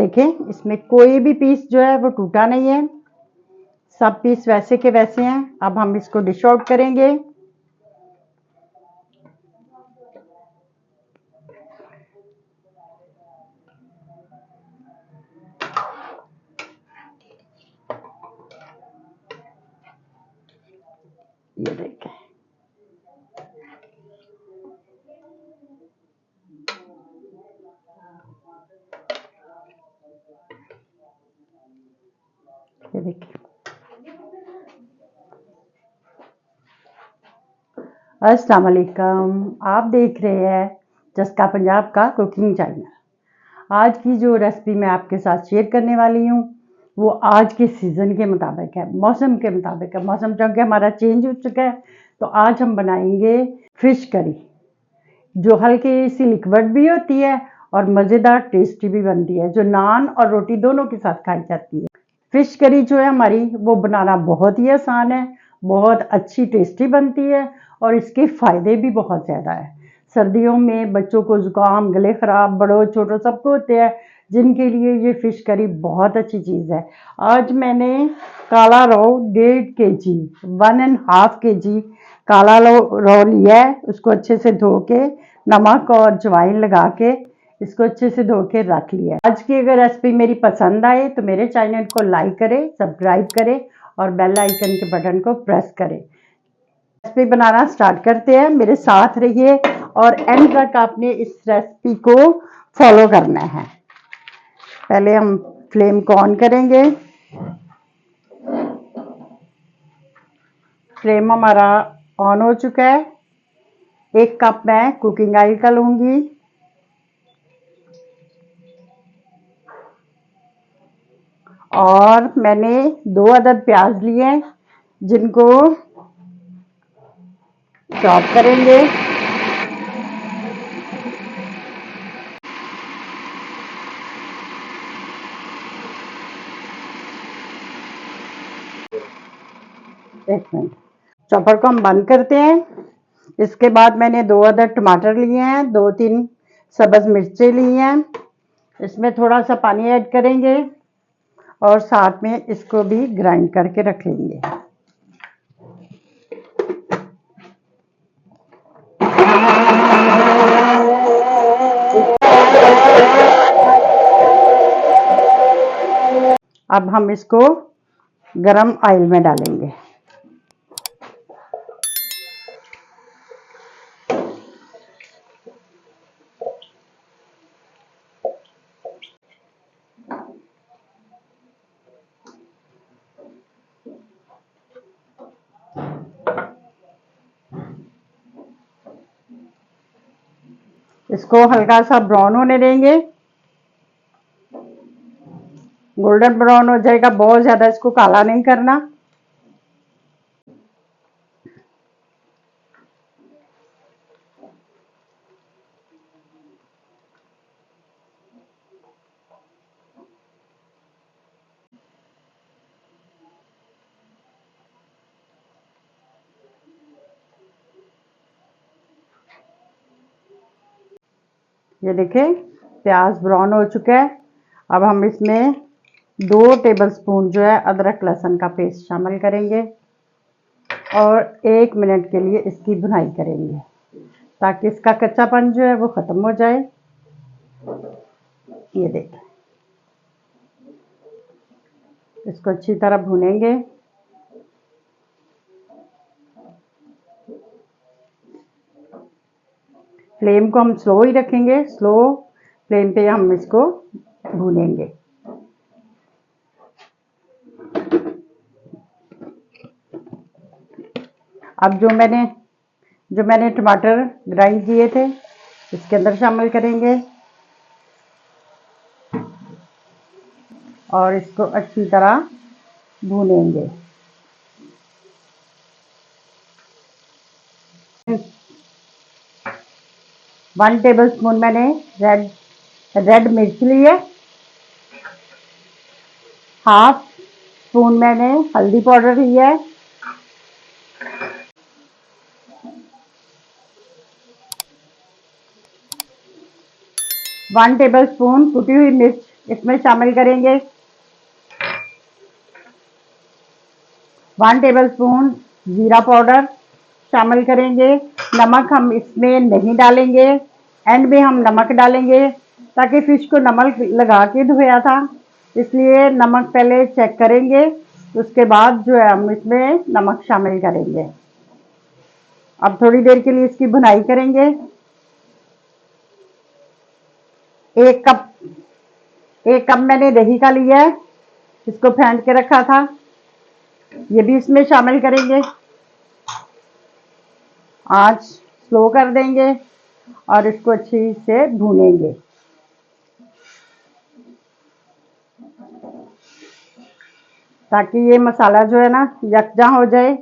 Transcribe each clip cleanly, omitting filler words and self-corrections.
देखें इसमें कोई भी पीस जो है वो टूटा नहीं है, सब पीस वैसे के वैसे हैं। अब हम इसको डिश आउट करेंगे। ये देखें, ये देखिए। अस्सलाम वालेकुम, आप देख रहे हैं जस्का पंजाब का कुकिंग चैनल। आज की जो रेसिपी मैं आपके साथ शेयर करने वाली हूँ वो आज के सीज़न के मुताबिक है, मौसम के मुताबिक है। मौसम चूँकि हमारा चेंज हो चुका है, तो आज हम बनाएंगे फ़िश करी, जो हल्की सी लिक्विड भी होती है और मज़ेदार टेस्टी भी बनती है, जो नान और रोटी दोनों के साथ खाई जाती है। फ़िश करी जो है हमारी, वो बनाना बहुत ही आसान है, बहुत अच्छी टेस्टी बनती है और इसके फ़ायदे भी बहुत ज़्यादा है। सर्दियों में बच्चों को ज़ुकाम, गले ख़राब, बड़ों छोटों सबको होते हैं, जिनके लिए ये फ़िश करी बहुत अच्छी चीज़ है। आज मैंने काला रो 1.5 kg, 1.5 kg काला रो लिया है। उसको अच्छे से धो के नमक और अजवाइन लगा के इसको अच्छे से धो के रख लिया। आज की अगर रेसिपी मेरी पसंद आए तो मेरे चैनल को लाइक करें, सब्सक्राइब करें और बेल आइकन के बटन को प्रेस करें। रेसिपी बनाना स्टार्ट करते हैं, मेरे साथ रहिए और एंड तक आपने इस रेसिपी को फॉलो करना है। पहले हम फ्लेम को ऑन करेंगे। फ्लेम हमारा ऑन हो चुका है। 1 कप मैं कुकिंग ऑयल का लूंगी और मैंने 2 अदद प्याज लिए हैं, जिनको चॉप करेंगे। एक मिनट, चॉपर को हम बंद करते हैं। इसके बाद मैंने 2 अदद टमाटर लिए हैं, 2-3 सब्ज मिर्चें ली हैं। इसमें थोड़ा सा पानी ऐड करेंगे और साथ में इसको भी ग्राइंड करके रख लेंगे। अब हम इसको गरम ऑयल में डालेंगे। इसको हल्का सा ब्राउन होने देंगे, गोल्डन ब्राउन हो जाएगा। बहुत ज़्यादा इसको काला नहीं करना। ये देखें, प्याज ब्राउन हो चुका है। अब हम इसमें 2 टेबलस्पून जो है अदरक लहसुन का पेस्ट शामिल करेंगे और 1 मिनट के लिए इसकी भुनाई करेंगे, ताकि इसका कच्चापन जो है वो ख़त्म हो जाए। ये देखें, इसको अच्छी तरह भूनेंगे। फ्लेम को हम स्लो ही रखेंगे, स्लो फ्लेम पे हम इसको भूनेंगे। अब जो मैंने टमाटर ग्राइंड किए थे इसके अंदर शामिल करेंगे और इसको अच्छी तरह भूनेंगे। 1 टेबलस्पून मैंने रेड मिर्च ली है। हाफ स्पून मैंने हल्दी पाउडर लिया है। 1 टेबलस्पून कुटी हुई मिर्च इसमें शामिल करेंगे 1 टेबलस्पून जीरा पाउडर शामिल करेंगे। नमक हम इसमें नहीं डालेंगे, एंड में हम नमक डालेंगे, ताकि फिश को नमक लगा के धोया था, इसलिए नमक पहले चेक करेंगे, उसके बाद जो है हम इसमें नमक शामिल करेंगे। अब थोड़ी देर के लिए इसकी भुनाई करेंगे। 1 कप मैंने दही का लिया है, इसको फेंट के रखा था, ये भी इसमें शामिल करेंगे। आंच स्लो कर देंगे और इसको अच्छी से भूनेंगे। ताकि ये मसाला जो है ना यकजा हो जाए।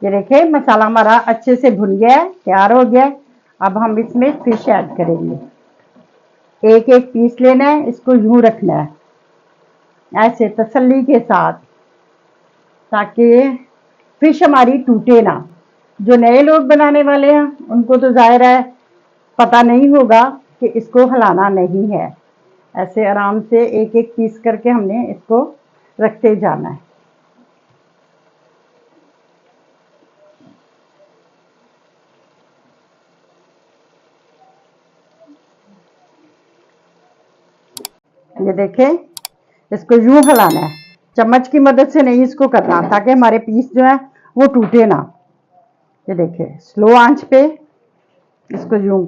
ये देखिए मसाला हमारा अच्छे से भुन गया है, तैयार हो गया है। अब हम इसमें फिश ऐड करेंगे। एक एक पीस लेना है, इसको यूं रखना है ऐसे तसल्ली के साथ, ताकि फिश हमारी टूटे ना। जो नए लोग बनाने वाले हैं उनको तो जाहिर है पता नहीं होगा कि इसको हिलाना नहीं है। ऐसे आराम से एक एक पीस करके हमने इसको रखते जाना है। ये देखें, इसको यूं हिलाना है, चम्मच की मदद से नहीं इसको करना, ताकि हमारे पीस जो है वो टूटे ना। ये देखिए स्लो आंच पे इसको यूं,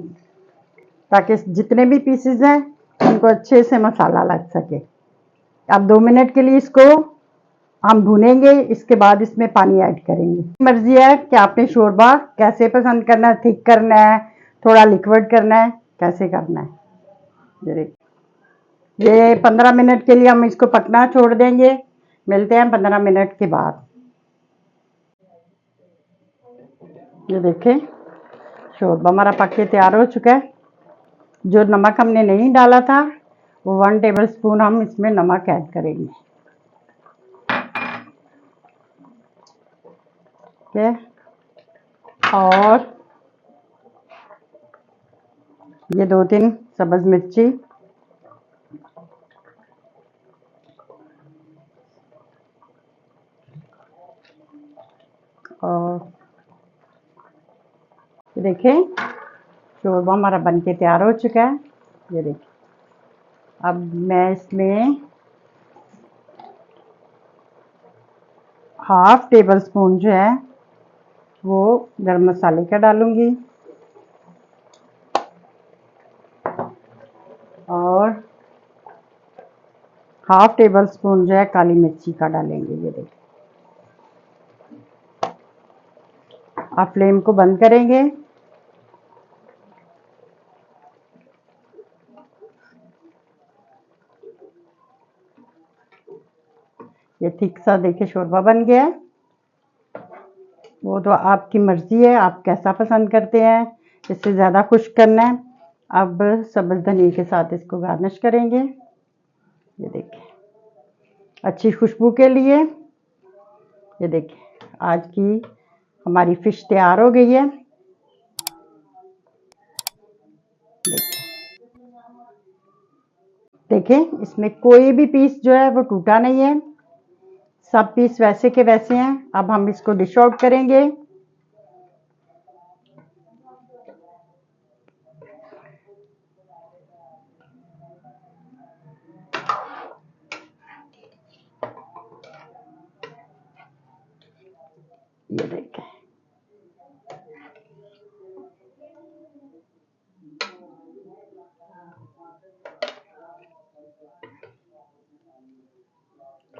ताकि जितने भी पीसेस हैं उनको अच्छे से मसाला लग सके। अब 2 मिनट के लिए इसको हम भूनेंगे, इसके बाद इसमें पानी ऐड करेंगे। मर्जी है कि आपने शोरबा कैसे पसंद करना है, थिक करना है, थोड़ा लिक्विड करना है, कैसे करना है। ये 15 मिनट के लिए हम इसको पकना छोड़ देंगे। मिलते हैं 15 मिनट के बाद। ये देखें शोरबा हमारा पक के तैयार हो चुका है। जो नमक हमने नहीं डाला था वो 1 टेबलस्पून हम इसमें नमक ऐड करेंगे। ठीक है, और ये 2-3 सब्ज मिर्ची, और ये देखें शोरबा हमारा बन के तैयार हो चुका है। ये देखिए, अब मैं इसमें 1/2 टेबलस्पून जो है वो गरम मसाले का डालूंगी, और 1/2 टेबलस्पून जो है काली मिर्ची का डालेंगे। ये देखिए, आप फ्लेम को बंद करेंगे। ये ठीक सा देखिए शोरबा बन गया है। वो तो आपकी मर्जी है, आप कैसा पसंद करते हैं, इससे ज़्यादा खुश्क करना है। अब सब्ज़ धनिया के साथ इसको गार्निश करेंगे। ये देखिए अच्छी खुशबू के लिए। ये देखिए आज की हमारी फिश तैयार हो गई है। देखें इसमें कोई भी पीस जो है वो टूटा नहीं है, सब पीस वैसे के वैसे हैं। अब हम इसको डिश आउट करेंगे। ये देखें,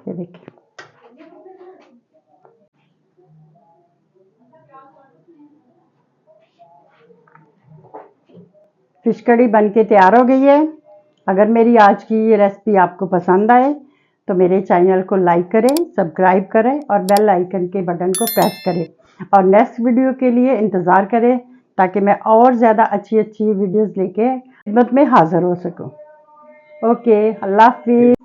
ये देखिए फिश कड़ी बन के तैयार हो गई है। अगर मेरी आज की ये रेसिपी आपको पसंद आए तो मेरे चैनल को लाइक करें, सब्सक्राइब करें और बेल आइकन के बटन को प्रेस करें और नेक्स्ट वीडियो के लिए इंतज़ार करें ताकि मैं और ज़्यादा अच्छी अच्छी वीडियोस लेके खिदमत में हाज़िर हो सकूं। ओके, अल्लाह हाफिज़।